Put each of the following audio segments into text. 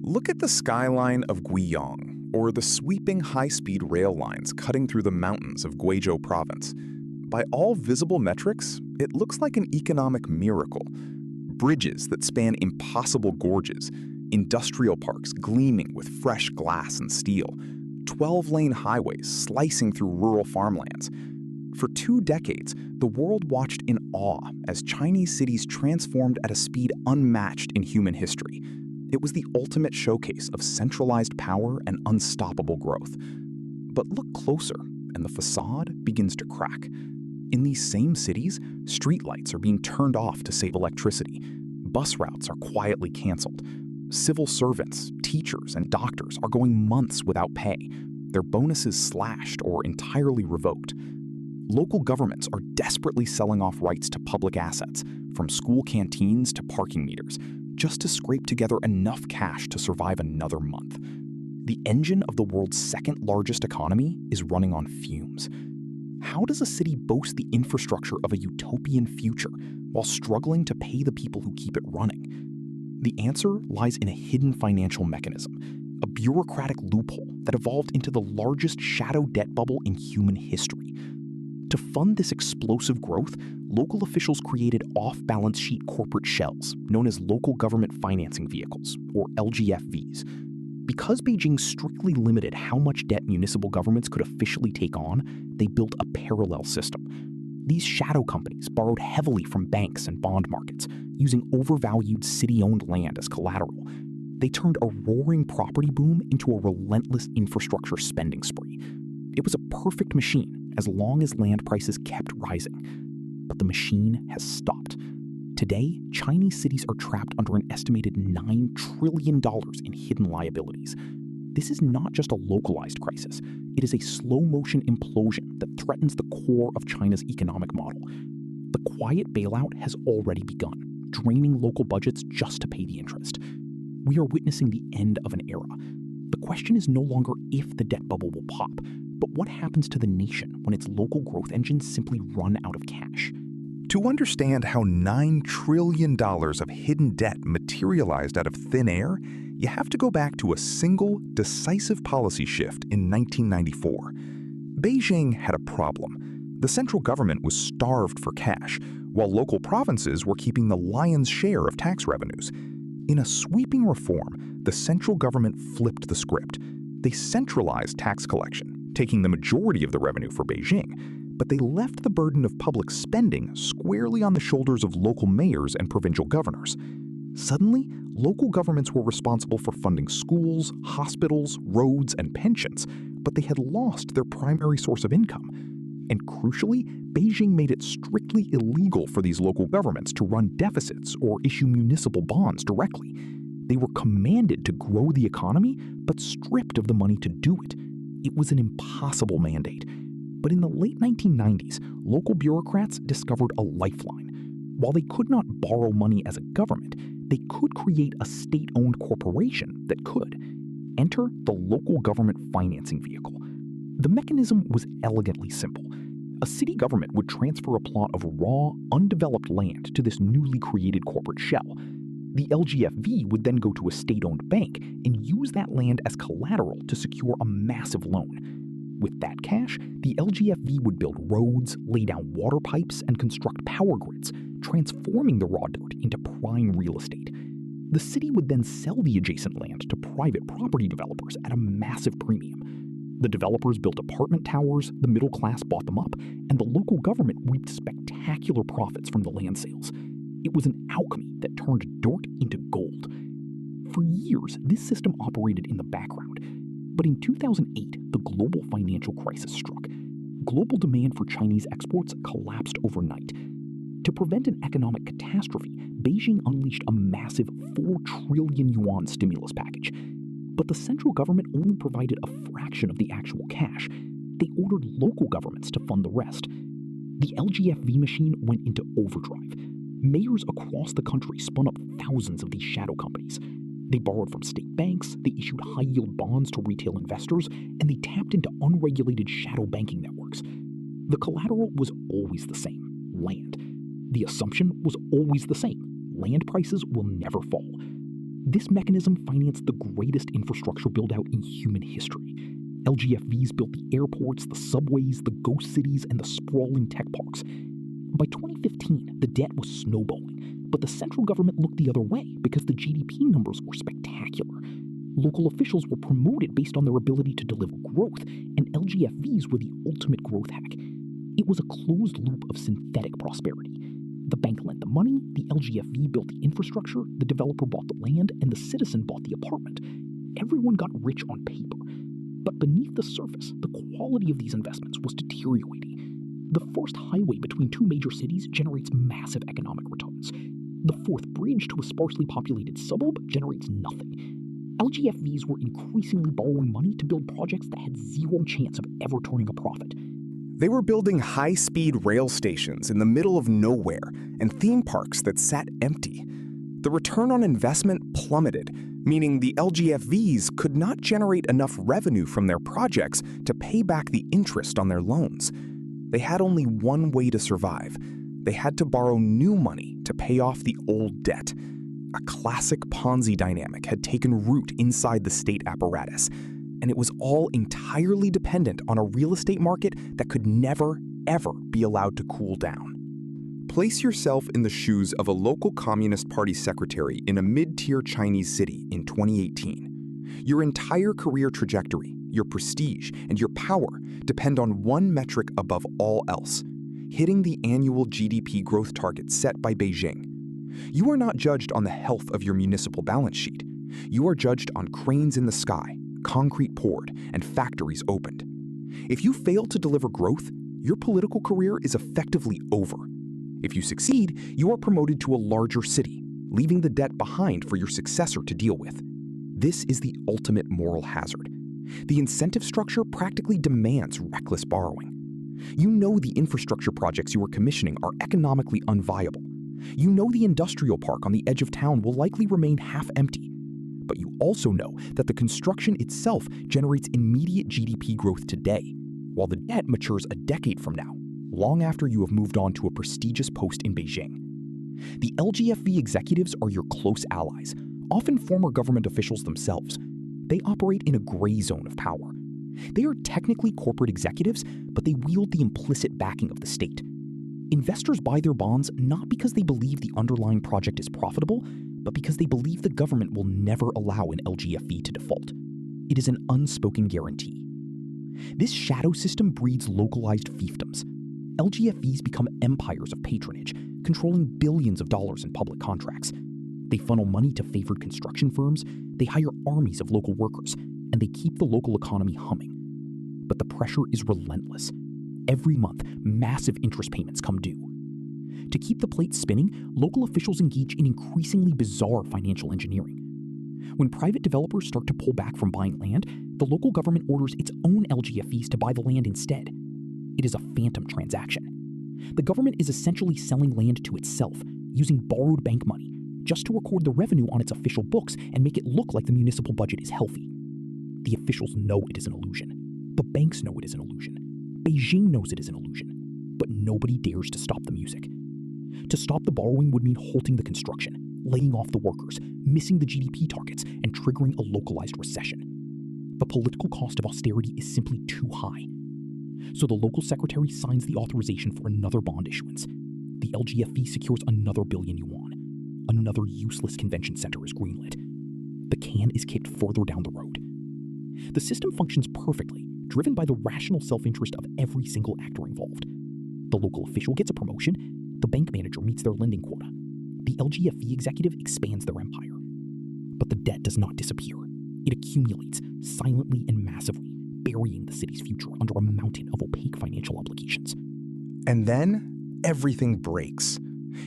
Look at the skyline of Guiyang, or the sweeping high-speed rail lines cutting through the mountains of Guizhou province. By all visible metrics, it looks like an economic miracle. Bridges that span impossible gorges, industrial parks gleaming with fresh glass and steel, 12-lane highways slicing through rural farmlands. For 2 decades, the world watched in awe as Chinese cities transformed at a speed unmatched in human history. It was the ultimate showcase of centralized power and unstoppable growth. But look closer, and the facade begins to crack. In these same cities, streetlights are being turned off to save electricity. Bus routes are quietly canceled. Civil servants, teachers, and doctors are going months without pay, their bonuses slashed or entirely revoked. Local governments are desperately selling off rights to public assets, from school canteens to parking meters, just to scrape together enough cash to survive another month. The engine of the world's second largest economy is running on fumes. How does a city boast the infrastructure of a utopian future while struggling to pay the people who keep it running? The answer lies in a hidden financial mechanism, a bureaucratic loophole that evolved into the largest shadow debt bubble in human history. To fund this explosive growth, local officials created off-balance sheet corporate shells known as local government financing vehicles, or LGFVs. Because Beijing strictly limited how much debt municipal governments could officially take on, they built a parallel system. These shadow companies borrowed heavily from banks and bond markets, using overvalued city-owned land as collateral. They turned a roaring property boom into a relentless infrastructure spending spree. It was a perfect machine as long as land prices kept rising. But the machine has stopped. Today, Chinese cities are trapped under an estimated $9 trillion in hidden liabilities. This is not just a localized crisis. It is a slow-motion implosion that threatens the core of China's economic model. The quiet bailout has already begun, draining local budgets just to pay the interest. We are witnessing the end of an era. The question is no longer if the debt bubble will pop, but what happens to the nation when its local growth engines simply run out of cash? To understand how $9 trillion of hidden debt materialized out of thin air, you have to go back to a single, decisive policy shift in 1994. Beijing had a problem. The central government was starved for cash, while local provinces were keeping the lion's share of tax revenues. In a sweeping reform, the central government flipped the script. They centralized tax collection, taking the majority of the revenue for Beijing, but they left the burden of public spending squarely on the shoulders of local mayors and provincial governors. Suddenly, local governments were responsible for funding schools, hospitals, roads, and pensions, but they had lost their primary source of income. And crucially, Beijing made it strictly illegal for these local governments to run deficits or issue municipal bonds directly. They were commanded to grow the economy, but stripped of the money to do it. It was an impossible mandate. But in the late 1990s, local bureaucrats discovered a lifeline. While they could not borrow money as a government, they could create a state-owned corporation that could. Enter the local government financing vehicle. The mechanism was elegantly simple. A city government would transfer a plot of raw, undeveloped land to this newly created corporate shell. The LGFV would then go to a state-owned bank and use that land as collateral to secure a massive loan. With that cash, the LGFV would build roads, lay down water pipes, and construct power grids, transforming the raw dirt into prime real estate. The city would then sell the adjacent land to private property developers at a massive premium. The developers built apartment towers, the middle class bought them up, and the local government reaped spectacular profits from the land sales. It was an alchemy that turned dirt into gold. For years, this system operated in the background. But in 2008, the global financial crisis struck. Global demand for Chinese exports collapsed overnight. To prevent an economic catastrophe, Beijing unleashed a massive 4 trillion yuan stimulus package. But the central government only provided a fraction of the actual cash. They ordered local governments to fund the rest. The LGFV machine went into overdrive. Mayors across the country spun up thousands of these shadow companies. They borrowed from state banks, they issued high-yield bonds to retail investors, and they tapped into unregulated shadow banking networks. The collateral was always the same: land. The assumption was always the same: land prices will never fall. This mechanism financed the greatest infrastructure build-out in human history. LGFVs built the airports, the subways, the ghost cities, and the sprawling tech parks. By 2015, the debt was snowballing, but the central government looked the other way because the GDP numbers were spectacular. Local officials were promoted based on their ability to deliver growth, and LGFVs were the ultimate growth hack. It was a closed loop of synthetic prosperity. The bank lent the money, the LGFV built the infrastructure, the developer bought the land, and the citizen bought the apartment. Everyone got rich on paper. But beneath the surface, the quality of these investments was deteriorating. The first highway between two major cities generates massive economic returns. The fourth bridge to a sparsely populated suburb generates nothing. LGFVs were increasingly borrowing money to build projects that had zero chance of ever turning a profit. They were building high-speed rail stations in the middle of nowhere and theme parks that sat empty. The return on investment plummeted, meaning the LGFVs could not generate enough revenue from their projects to pay back the interest on their loans. They had only one way to survive. They had to borrow new money to pay off the old debt. A classic Ponzi dynamic had taken root inside the state apparatus, and it was all entirely dependent on a real estate market that could never, ever be allowed to cool down. Place yourself in the shoes of a local Communist Party secretary in a mid-tier Chinese city in 2018. Your entire career trajectory, your prestige, and your power depend on one metric above all else: hitting the annual GDP growth target set by Beijing. You are not judged on the health of your municipal balance sheet. You are judged on cranes in the sky, concrete poured, and factories opened. If you fail to deliver growth, your political career is effectively over. If you succeed, you are promoted to a larger city, leaving the debt behind for your successor to deal with. This is the ultimate moral hazard. The incentive structure practically demands reckless borrowing. You know the infrastructure projects you are commissioning are economically unviable. You know the industrial park on the edge of town will likely remain half empty. But you also know that the construction itself generates immediate GDP growth today, while the debt matures a decade from now, long after you have moved on to a prestigious post in Beijing. The LGFV executives are your close allies, often former government officials themselves. They operate in a gray zone of power. They are technically corporate executives, but they wield the implicit backing of the state. Investors buy their bonds not because they believe the underlying project is profitable, but because they believe the government will never allow an LGFV to default. It is an unspoken guarantee. This shadow system breeds localized fiefdoms. LGFVs become empires of patronage, controlling billions of dollars in public contracts. They funnel money to favored construction firms, they hire armies of local workers, and they keep the local economy humming. But the pressure is relentless. Every month, massive interest payments come due. To keep the plate spinning, local officials engage in increasingly bizarre financial engineering. When private developers start to pull back from buying land, the local government orders its own LGFVs to buy the land instead. It is a phantom transaction. The government is essentially selling land to itself, using borrowed bank money, just to record the revenue on its official books and make it look like the municipal budget is healthy. The officials know it is an illusion. The banks know it is an illusion. Beijing knows it is an illusion, but nobody dares to stop the music. To stop the borrowing would mean halting the construction, laying off the workers, missing the GDP targets, and triggering a localized recession. The political cost of austerity is simply too high. So the local secretary signs the authorization for another bond issuance. The LGFV secures another billion yuan. Another useless convention center is greenlit. The can is kicked further down the road. The system functions perfectly, driven by the rational self-interest of every single actor involved. The local official gets a promotion, the bank manager meets their lending quota, the LGFV executive expands their empire. But the debt does not disappear. It accumulates, silently and massively, burying the city's future under a mountain of opaque financial obligations. And then, everything breaks.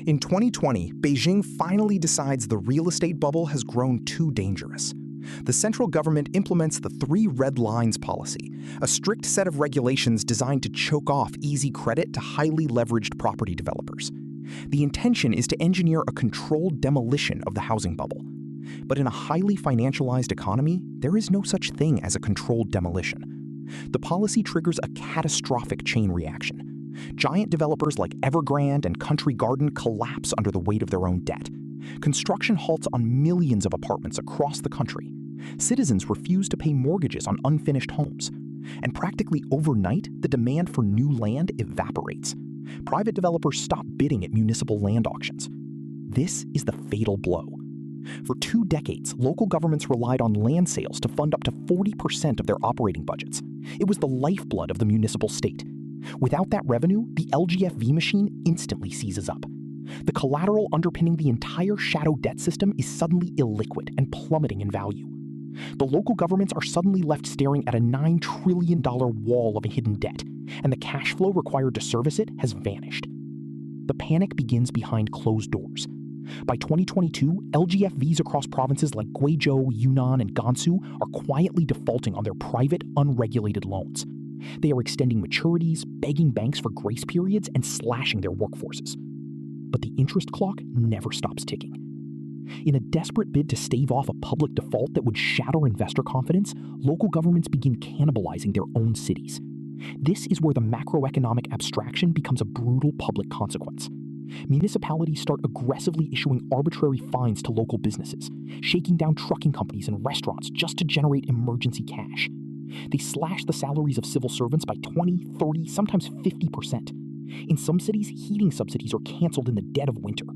In 2020, Beijing finally decides the real estate bubble has grown too dangerous. The central government implements the 3 red lines policy, a strict set of regulations designed to choke off easy credit to highly leveraged property developers. The intention is to engineer a controlled demolition of the housing bubble. But in a highly financialized economy, there is no such thing as a controlled demolition. The policy triggers a catastrophic chain reaction. Giant developers like Evergrande and Country Garden collapse under the weight of their own debt. Construction halts on millions of apartments across the country. Citizens refuse to pay mortgages on unfinished homes. And practically overnight, the demand for new land evaporates. Private developers stop bidding at municipal land auctions. This is the fatal blow. For 2 decades, local governments relied on land sales to fund up to 40% of their operating budgets. It was the lifeblood of the municipal state. Without that revenue, the LGFV machine instantly seizes up. The collateral underpinning the entire shadow debt system is suddenly illiquid and plummeting in value. The local governments are suddenly left staring at a $9 trillion wall of hidden debt, and the cash flow required to service it has vanished. The panic begins behind closed doors. By 2022, LGFVs across provinces like Guizhou, Yunnan, and Gansu are quietly defaulting on their private, unregulated loans. They are extending maturities, begging banks for grace periods, and slashing their workforces. But the interest clock never stops ticking. In a desperate bid to stave off a public default that would shatter investor confidence, local governments begin cannibalizing their own cities. This is where the macroeconomic abstraction becomes a brutal public consequence. Municipalities start aggressively issuing arbitrary fines to local businesses, shaking down trucking companies and restaurants just to generate emergency cash. They slash the salaries of civil servants by 20, 30, sometimes 50%. In some cities, heating subsidies are canceled in the dead of winter.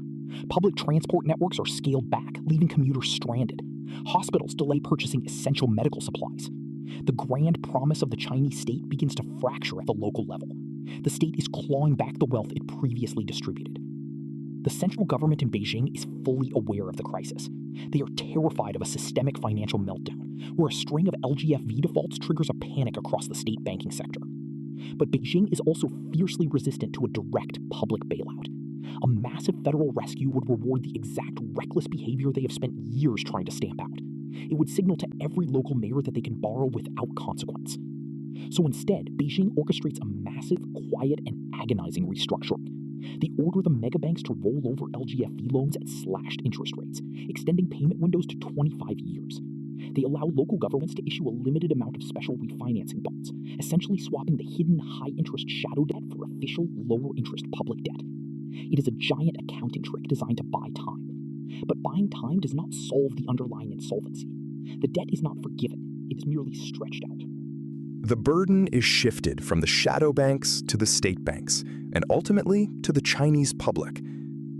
Public transport networks are scaled back, leaving commuters stranded. Hospitals delay purchasing essential medical supplies. The grand promise of the Chinese state begins to fracture at the local level. The state is clawing back the wealth it previously distributed. The central government in Beijing is fully aware of the crisis. They are terrified of a systemic financial meltdown, where a string of LGFV defaults triggers a panic across the state banking sector. But Beijing is also fiercely resistant to a direct public bailout. A massive federal rescue would reward the exact reckless behavior they have spent years trying to stamp out. It would signal to every local mayor that they can borrow without consequence. So instead, Beijing orchestrates a massive, quiet, and agonizing restructuring. They order the megabanks to roll over LGFV loans at slashed interest rates, extending payment windows to 25 years. They allow local governments to issue a limited amount of special refinancing bonds, essentially swapping the hidden high-interest shadow debt for official lower-interest public debt. It is a giant accounting trick designed to buy time. But buying time does not solve the underlying insolvency. The debt is not forgiven. It is merely stretched out. The burden is shifted from the shadow banks to the state banks, and ultimately to the Chinese public.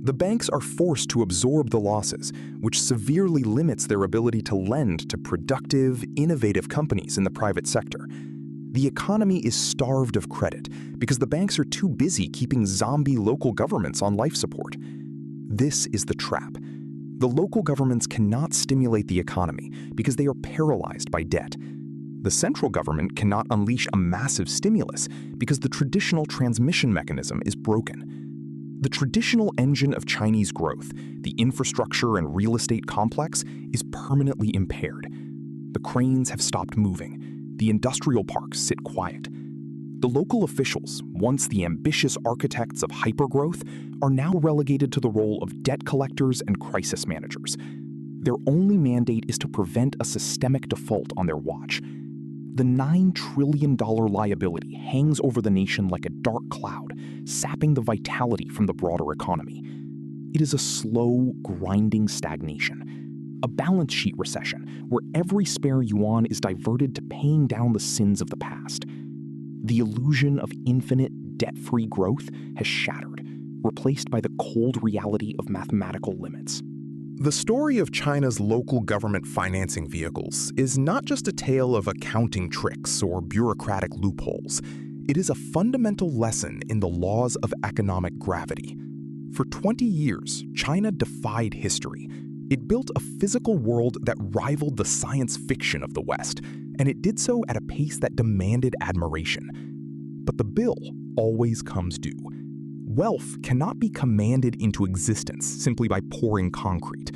The banks are forced to absorb the losses, which severely limits their ability to lend to productive, innovative companies in the private sector. The economy is starved of credit because the banks are too busy keeping zombie local governments on life support. This is the trap. The local governments cannot stimulate the economy because they are paralyzed by debt. The central government cannot unleash a massive stimulus because the traditional transmission mechanism is broken. The traditional engine of Chinese growth, the infrastructure and real estate complex, is permanently impaired. The cranes have stopped moving. The industrial parks sit quiet. The local officials, once the ambitious architects of hypergrowth, are now relegated to the role of debt collectors and crisis managers. Their only mandate is to prevent a systemic default on their watch. The $9 trillion liability hangs over the nation like a dark cloud, sapping the vitality from the broader economy. It is a slow, grinding stagnation, a balance sheet recession where every spare yuan is diverted to paying down the sins of the past. The illusion of infinite, debt-free growth has shattered, replaced by the cold reality of mathematical limits. The story of China's local government financing vehicles is not just a tale of accounting tricks or bureaucratic loopholes. It is a fundamental lesson in the laws of economic gravity. For 20 years, China defied history. It built a physical world that rivaled the science fiction of the West, and it did so at a pace that demanded admiration. But the bill always comes due. Wealth cannot be commanded into existence simply by pouring concrete.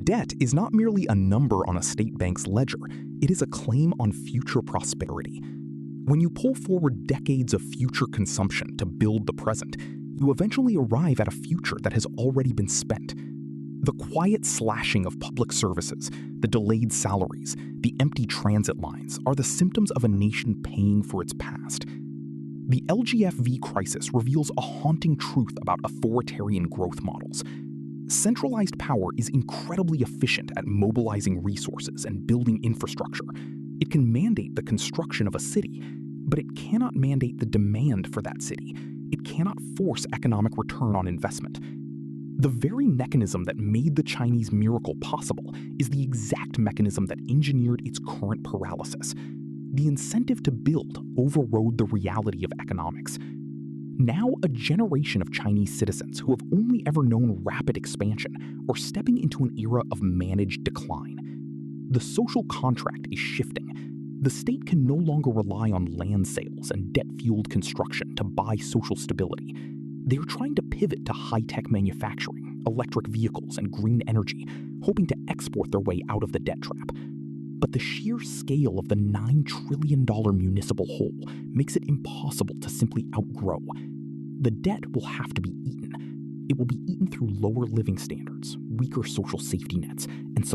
Debt is not merely a number on a state bank's ledger, it is a claim on future prosperity. When you pull forward decades of future consumption to build the present, you eventually arrive at a future that has already been spent. The quiet slashing of public services, the delayed salaries, the empty transit lines are the symptoms of a nation paying for its past. The LGFV crisis reveals a haunting truth about authoritarian growth models. Centralized power is incredibly efficient at mobilizing resources and building infrastructure. It can mandate the construction of a city, but it cannot mandate the demand for that city. It cannot force economic return on investment. The very mechanism that made the Chinese miracle possible is the exact mechanism that engineered its current paralysis. The incentive to build overrode the reality of economics. Now, a generation of Chinese citizens who have only ever known rapid expansion are stepping into an era of managed decline. The social contract is shifting. The state can no longer rely on land sales and debt-fueled construction to buy social stability. They are trying to pivot to high-tech manufacturing, electric vehicles, and green energy, hoping to export their way out of the debt trap. But the sheer scale of the $9 trillion municipal hole makes it impossible to simply outgrow. The debt will have to be eaten. It will be eaten through lower living standards, weaker social safety nets, and